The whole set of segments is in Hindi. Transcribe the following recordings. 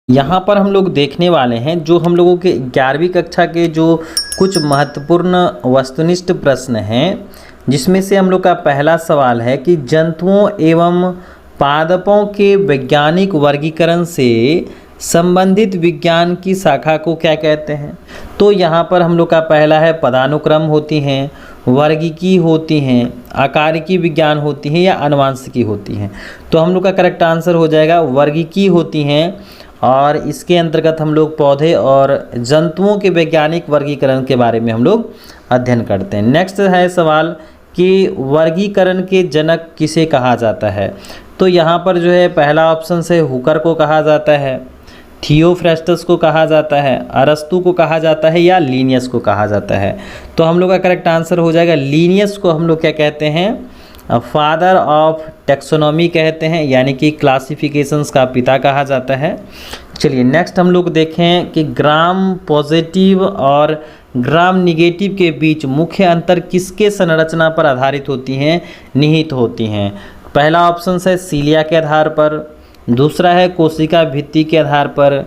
यहाँ पर हम लोग देखने वाले हैं जो हम लोगों के 11वीं कक्षा के जो कुछ महत्वपूर्ण वस्तुनिष्ठ प्रश्न हैं, जिसमें से हम लोग का पहला सवाल है कि जंतुओं एवं पादपों के वैज्ञानिक वर्गीकरण से संबंधित विज्ञान की शाखा को क्या कहते हैं। तो यहाँ पर हम लोग का पहला है पदानुक्रम होती हैं, वर्गीकी होती हैं, आकारिकी विज्ञान होती हैं या आनुवांशिकी होती हैं। तो हम लोग का करेक्ट आंसर हो जाएगा वर्गीकी होती हैं, और इसके अंतर्गत हम लोग पौधे और जंतुओं के वैज्ञानिक वर्गीकरण के बारे में हम लोग अध्ययन करते हैं। नेक्स्ट है सवाल कि वर्गीकरण के जनक किसे कहा जाता है। तो यहाँ पर जो है पहला ऑप्शन से हुकर को कहा जाता है, थियोफ्रेस्टस को कहा जाता है, अरस्तु को कहा जाता है या लीनियस को कहा जाता है। तो हम लोग का करेक्ट आंसर हो जाएगा लीनियस को हम लोग क्या कहते हैं, फादर ऑफ टेक्सोनॉमी कहते हैं, यानी कि क्लासिफिकेशंस का पिता कहा जाता है। चलिए नेक्स्ट हम लोग देखें कि ग्राम पॉजिटिव और ग्राम निगेटिव के बीच मुख्य अंतर किसके संरचना पर आधारित होती हैं, निहित होती हैं। पहला ऑप्शन है सीलिया के आधार पर, दूसरा है कोशिका भित्ति के आधार पर,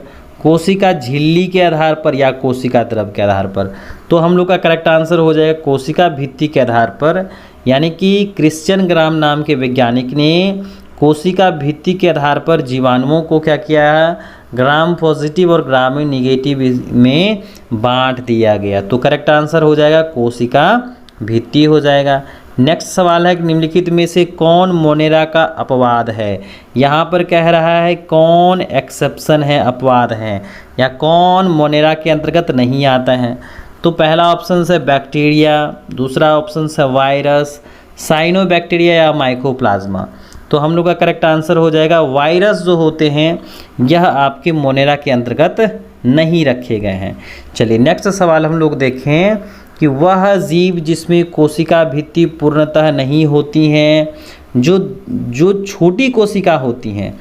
कोशिका झिल्ली के आधार पर या कोशिका द्रव के आधार पर। तो हम लोग का करेक्ट आंसर हो जाएगा कोशिका भित्ति के आधार पर, यानी कि क्रिश्चियन ग्राम नाम के वैज्ञानिक ने कोशिका भित्ति के आधार पर जीवाणुओं को क्या किया है, ग्राम पॉजिटिव और ग्राम निगेटिव में बांट दिया गया। तो करेक्ट आंसर हो जाएगा कोशिका भित्ति हो जाएगा। नेक्स्ट सवाल है कि निम्नलिखित में से कौन मोनेरा का अपवाद है। यहाँ पर कह रहा है कौन एक्सेप्शन है, अपवाद है, या कौन मोनेरा के अंतर्गत नहीं आता है। तो पहला ऑप्शन है बैक्टीरिया, दूसरा ऑप्शन है वायरस, साइनोबैक्टीरिया या माइकोप्लाज्मा। तो हम लोग का करेक्ट आंसर हो जाएगा वायरस जो होते हैं यह आपके मोनेरा के अंतर्गत नहीं रखे गए हैं। चलिए नेक्स्ट सवाल हम लोग देखें कि वह जीव जिसमें कोशिका भित्ति पूर्णतः नहीं होती हैं, जो छोटी कोशिका होती हैं,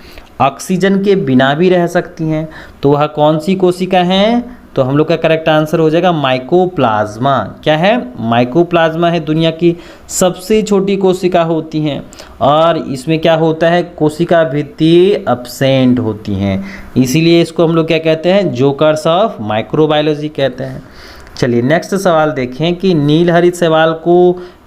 ऑक्सीजन के बिना भी रह सकती हैं, तो वह कौन सी कोशिका हैं। तो हम लोग का करेक्ट आंसर हो जाएगा माइकोप्लाज्मा। क्या है, माइकोप्लाज्मा है दुनिया की सबसे छोटी कोशिका होती हैं, और इसमें क्या होता है, कोशिका भित्ति एब्सेंट होती हैं, इसीलिए इसको हम लोग क्या कहते हैं, जोकर्स ऑफ माइक्रोबायोलॉजी कहते हैं। चलिए नेक्स्ट सवाल देखें कि नीलहरित शैवाल को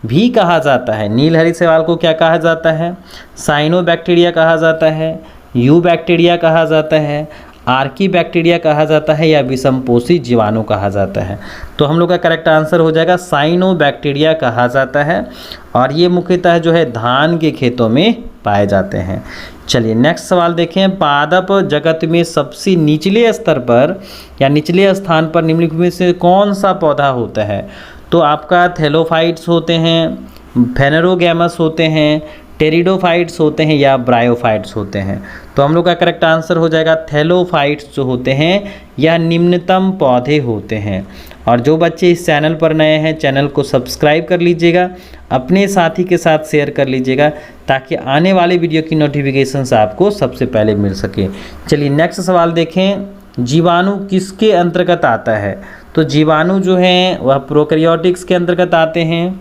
भी कहा जाता है। नीलहरित शैवाल को क्या कहा जाता है, साइनोबैक्टीरिया कहा जाता है, यू बैक्टीरिया कहा जाता है, आर्की बैक्टीरिया कहा जाता है या विषमपोषी जीवाणु कहा जाता है। तो हम लोग का करेक्ट आंसर हो जाएगा साइनोबैक्टीरिया कहा जाता है, और ये मुख्यतः जो है धान के खेतों में पाए जाते हैं। चलिए नेक्स्ट सवाल देखें, पादप जगत में सबसे निचले स्तर पर या निचले स्थान पर निम्नलिखित में से कौन सा पौधा होता है। तो आपका थैलोफाइट्स होते हैं, फेनेरोगैमस होते हैं, टेरिडोफाइट्स होते हैं या ब्रायोफाइट्स होते हैं। तो हम लोग का करेक्ट आंसर हो जाएगा थैलोफाइट्स जो होते हैं यह निम्नतम पौधे होते हैं। और जो बच्चे इस चैनल पर नए हैं, चैनल को सब्सक्राइब कर लीजिएगा, अपने साथी के साथ शेयर कर लीजिएगा, ताकि आने वाले वीडियो की नोटिफिकेशंस आपको सबसे पहले मिल सके। चलिए नेक्स्ट सवाल देखें, जीवाणु किसके अंतर्गत आता है। तो जीवाणु जो हैं वह प्रोकैरियोटिक्स के अंतर्गत आते हैं,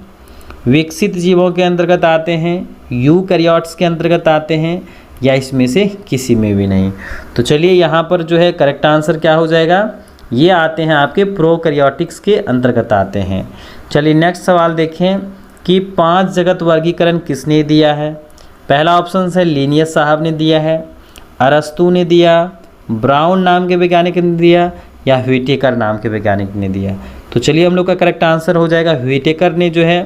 विकसित जीवों के अंतर्गत आते हैं, यूकैरियोट्स के अंतर्गत आते हैं, या इसमें से किसी में भी नहीं। तो चलिए यहाँ पर जो है करेक्ट आंसर क्या हो जाएगा, ये आते हैं आपके प्रोकैरियोटिक्स के अंतर्गत आते हैं। चलिए नेक्स्ट सवाल देखें कि 5 जगत वर्गीकरण किसने दिया है। पहला ऑप्शन है लीनियस साहब ने दिया है, अरस्तु ने दिया, ब्राउन नाम के वैज्ञानिक ने दिया, या व्हिटेकर नाम के वैज्ञानिक ने दिया। तो चलिए हम लोग का करेक्ट आंसर हो जाएगा व्हिटेकर ने जो है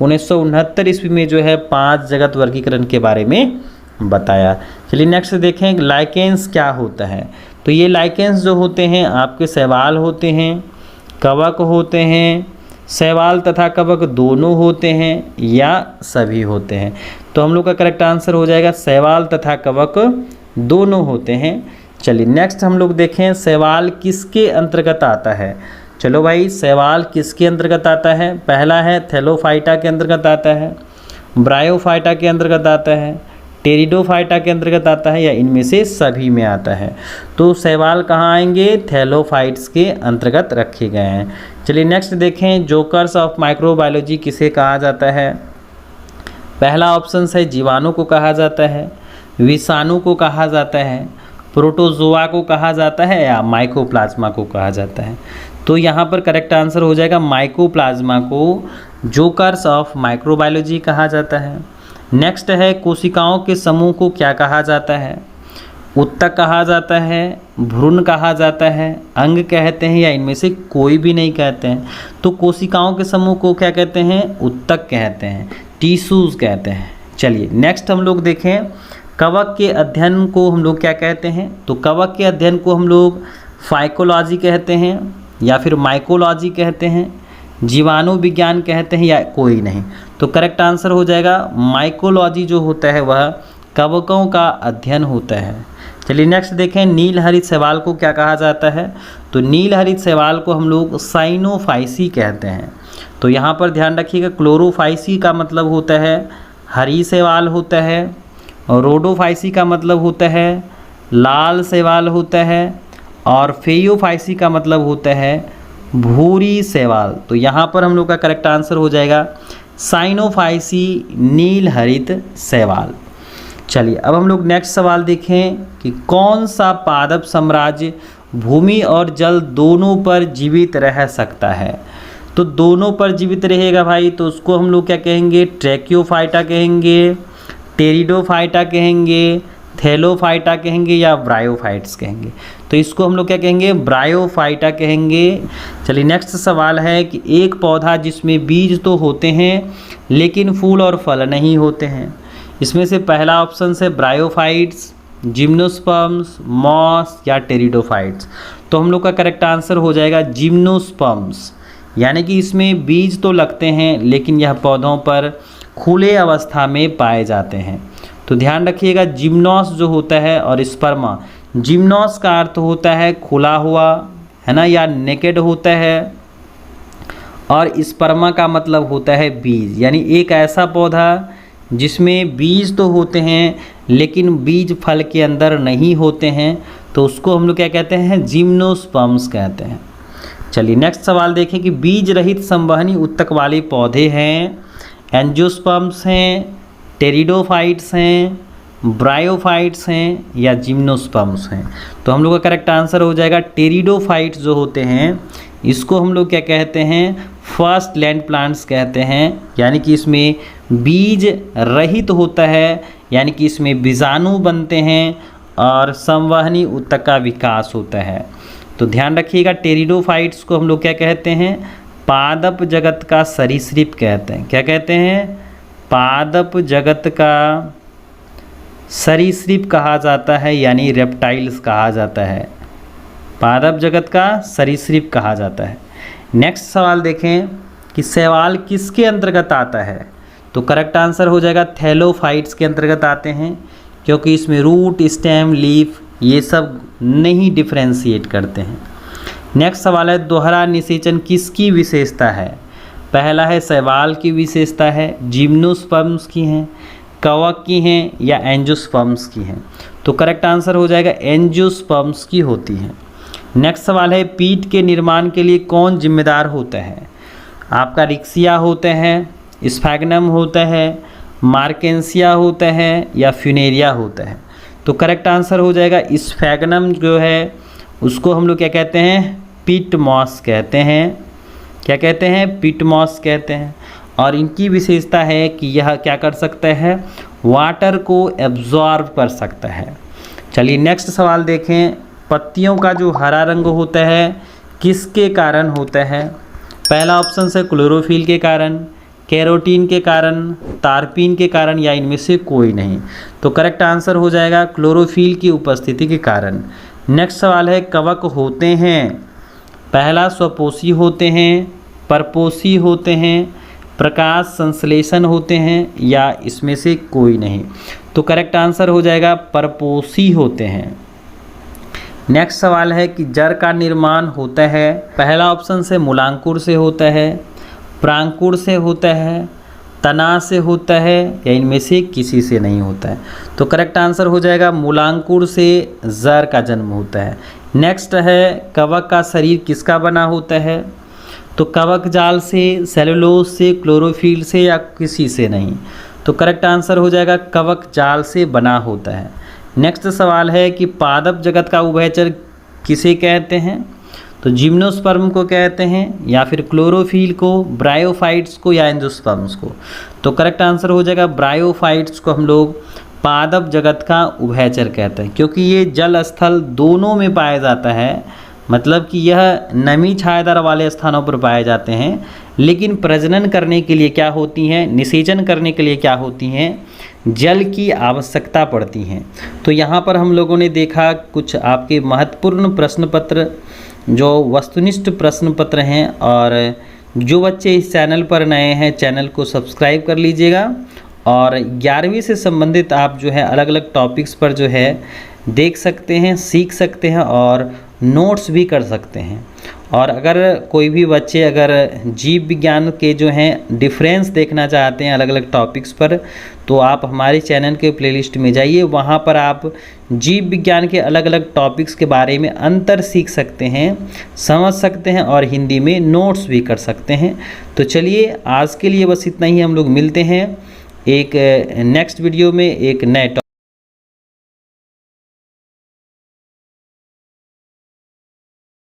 1969 ईस्वी में जो है 5 जगत वर्गीकरण के बारे में बताया। चलिए नेक्स्ट देखें लाइकेंस क्या होता है। तो ये लाइकेंस जो होते हैं आपके शैवाल होते हैं, कवक होते हैं, शैवाल तथा कवक दोनों होते हैं या सभी होते हैं। तो हम लोग का करेक्ट आंसर हो जाएगा शैवाल तथा कवक दोनों होते हैं। चलिए नेक्स्ट हम लोग देखें शैवाल किसके अंतर्गत आता है। चलो भाई, शैवाल किसके अंतर्गत आता है। पहला है थैलोफाइटा के अंतर्गत आता है, ब्रायोफाइटा के अंतर्गत आता है, टेरिडोफाइटा के अंतर्गत आता है, या इनमें से सभी में आता है। तो शैवाल कहाँ आएंगे, थैलोफाइट्स के अंतर्गत रखे गए हैं। चलिए नेक्स्ट देखें जोकर्स ऑफ माइक्रोबायोलॉजी किसे कहा जाता है। पहला ऑप्शन है जीवाणु को कहा जाता है, विषाणु को कहा जाता है, प्रोटोजोआ को कहा जाता है या माइकोप्लाज्मा को कहा जाता है? तो यहाँ पर करेक्ट आंसर हो जाएगा माइकोप्लाज्मा को जोकर्स ऑफ माइक्रोबायोलॉजी कहा जाता है। नेक्स्ट है कोशिकाओं के समूह को क्या कहा जाता है? उत्तक कहा जाता है, भ्रूण कहा जाता है, अंग कहते हैं या इनमें से कोई भी नहीं कहते हैं? तो कोशिकाओं के समूह को क्या कहते हैं? उत्तक कहते हैं, टिश्यूज़ कहते हैं। चलिए नेक्स्ट हम लोग देखें, कवक के अध्ययन को हम लोग क्या कहते हैं? तो कवक के अध्ययन को हम लोग फाइकोलॉजी कहते हैं या फिर माइकोलॉजी कहते हैं, जीवाणु विज्ञान कहते हैं या कोई नहीं? तो करेक्ट आंसर हो जाएगा माइकोलॉजी जो होता है वह कवकों का अध्ययन होता है। चलिए नेक्स्ट देखें, नील हरित शैवाल को क्या कहा जाता है? तो नील हरित शैवाल को हम लोग साइनोफाइसी कहते हैं। तो यहाँ पर ध्यान रखिएगा, क्लोरोफाइसी का मतलब होता है हरी शैवाल होता है, और रोडोफाइसी का मतलब होता है लाल शैवाल होता है, और फेयोफाइसी का मतलब होता है भूरी शैवाल। तो यहाँ पर हम लोग का करेक्ट आंसर हो जाएगा साइनोफाइसी नील हरित शैवाल। चलिए अब हम लोग नेक्स्ट सवाल देखें कि कौन सा पादप साम्राज्य भूमि और जल दोनों पर जीवित रह सकता है? तो दोनों पर जीवित रहेगा भाई, तो उसको हम लोग क्या कहेंगे? ट्रैकियोफाइटा कहेंगे, टेरिडोफाइटा कहेंगे, थैलोफाइटा कहेंगे या ब्रायोफाइट्स कहेंगे? तो इसको हम लोग क्या कहेंगे? ब्रायोफाइटा कहेंगे। चलिए नेक्स्ट सवाल है कि एक पौधा जिसमें बीज तो होते हैं लेकिन फूल और फल नहीं होते हैं, इसमें से पहला ऑप्शन है ब्रायोफाइट्स, जिम्नोस्पर्म्स, मॉस या टेरिडोफाइट्स? तो हम लोग का करेक्ट आंसर हो जाएगा जिम्नोस्पर्म्स, यानी कि इसमें बीज तो लगते हैं लेकिन यह पौधों पर खुले अवस्था में पाए जाते हैं। तो ध्यान रखिएगा, जिम्नोस जो होता है और स्पर्मा, जिम्नोस का अर्थ होता है खुला हुआ, है ना, या नेकेड होता है, और स्पर्मा का मतलब होता है बीज, यानी एक ऐसा पौधा जिसमें बीज तो होते हैं लेकिन बीज फल के अंदर नहीं होते हैं, तो उसको हम लोग क्या कहते हैं? जिम्नोस्पर्म्स कहते हैं। चलिए नेक्स्ट सवाल देखें कि बीज रहित संवहनी उत्तक वाले पौधे हैं, एंजियोस्पर्म्स हैं, टेरिडोफाइट्स हैं, ब्रायोफाइट्स हैं या जिम्नोस्पर्म्स हैं? तो हम लोग का करेक्ट आंसर हो जाएगा टेरिडोफाइट्स जो होते हैं इसको हम लोग क्या कहते हैं? फर्स्ट लैंड प्लांट्स कहते हैं, यानी कि इसमें बीज रहित होता है, यानी कि इसमें बीजाणु बनते हैं और संवहनी उत्तक का विकास होता है। तो ध्यान रखिएगा, टेरिडोफाइट्स को हम लोग क्या कहते हैं? पादप जगत का सरीसृप कहते हैं। क्या कहते हैं? पादप जगत का सरीसृप कहा जाता है, यानी रेप्टाइल्स कहा जाता है। पादप जगत का सरीसृप कहा जाता है। नेक्स्ट सवाल देखें कि शैवाल किसके अंतर्गत आता है? तो करेक्ट आंसर हो जाएगा थैलोफाइट्स के अंतर्गत आते हैं, क्योंकि इसमें रूट, स्टेम, लीफ ये सब नहीं डिफ्रेंशिएट करते हैं। नेक्स्ट सवाल है, दोहरा निषेचन किसकी विशेषता है? पहला है शैवाल की विशेषता है, जिम्नोस्पर्म्स की हैं, कवक की हैं या एंजियोस्पर्म्स की हैं? तो करेक्ट आंसर हो जाएगा एंजियोस्पर्म्स की होती हैं। नेक्स्ट सवाल है, पीठ के निर्माण के लिए कौन जिम्मेदार होता है? आपका रिक्सिया होता है, स्फैग्नम होता है, मार्केंसिया होता है या फ्यूनेरिया होता है? तो करेक्ट आंसर हो जाएगा स्फैग्नम जो है उसको हम लोग क्या कहते हैं? पिट मॉस कहते हैं। क्या कहते हैं? पिट मॉस कहते हैं। और इनकी विशेषता है कि यह क्या कर सकता है? वाटर को एब्जॉर्ब कर सकता है। चलिए नेक्स्ट सवाल देखें, पत्तियों का जो हरा रंग होता है किसके कारण होता है? पहला ऑप्शन है क्लोरोफिल के कारण, कैरोटीन के कारण, तारपीन के कारण या इनमें से कोई नहीं? तो करेक्ट आंसर हो जाएगा क्लोरोफिल की उपस्थिति के कारण। नेक्स्ट सवाल है, कवक होते हैं, पहला स्वपोषी होते हैं, परपोषी होते हैं, प्रकाश संश्लेषण होते हैं या इसमें से कोई नहीं? तो करेक्ट आंसर हो जाएगा परपोषी होते हैं। नेक्स्ट सवाल है कि जड़ का निर्माण होता है, पहला ऑप्शन से मूलांकुर से होता है, प्रांकुर से होता है, तना से होता है या इनमें से किसी से नहीं होता है? तो करेक्ट आंसर हो जाएगा मूलांकुर से जड़ का जन्म होता है। नेक्स्ट है, कवक का शरीर किसका बना होता है? तो कवक जाल से, सेलुलोज से, क्लोरोफिल से या किसी से नहीं? तो करेक्ट आंसर हो जाएगा कवक जाल से बना होता है। नेक्स्ट सवाल है कि पादप जगत का उभयचर किसे कहते हैं? तो जिम्नोस्पर्म को कहते हैं, या फिर क्लोरोफिल को, ब्रायोफाइट्स को, या एंजियोस्पर्म्स को। तो करेक्ट आंसर हो जाएगा ब्रायोफाइट्स को हम लोग पादप जगत का उभयचर कहते हैं, क्योंकि ये जल स्थल दोनों में पाया जाता है। मतलब कि यह नमी छायादार वाले स्थानों पर पाए जाते हैं, लेकिन प्रजनन करने के लिए क्या होती हैं, निषेचन करने के लिए क्या होती हैं, जल की आवश्यकता पड़ती हैं। तो यहाँ पर हम लोगों ने देखा कुछ आपके महत्वपूर्ण प्रश्न पत्र, जो वस्तुनिष्ठ प्रश्न पत्र हैं। और जो बच्चे इस चैनल पर नए हैं, चैनल को सब्सक्राइब कर लीजिएगा। और 11वीं से संबंधित आप जो है अलग अलग टॉपिक्स पर जो है देख सकते हैं, सीख सकते हैं और नोट्स भी कर सकते हैं। और अगर कोई भी बच्चे अगर जीव विज्ञान के जो हैं डिफरेंस देखना चाहते हैं अलग अलग टॉपिक्स पर, तो आप हमारे चैनल के प्लेलिस्ट में जाइए, वहाँ पर आप जीव विज्ञान के अलग अलग टॉपिक्स के बारे में अंतर सीख सकते हैं, समझ सकते हैं और हिंदी में नोट्स भी कर सकते हैं। तो चलिए आज के लिए बस इतना ही। हम लोग मिलते हैं एक नेक्स्ट वीडियो में एक नए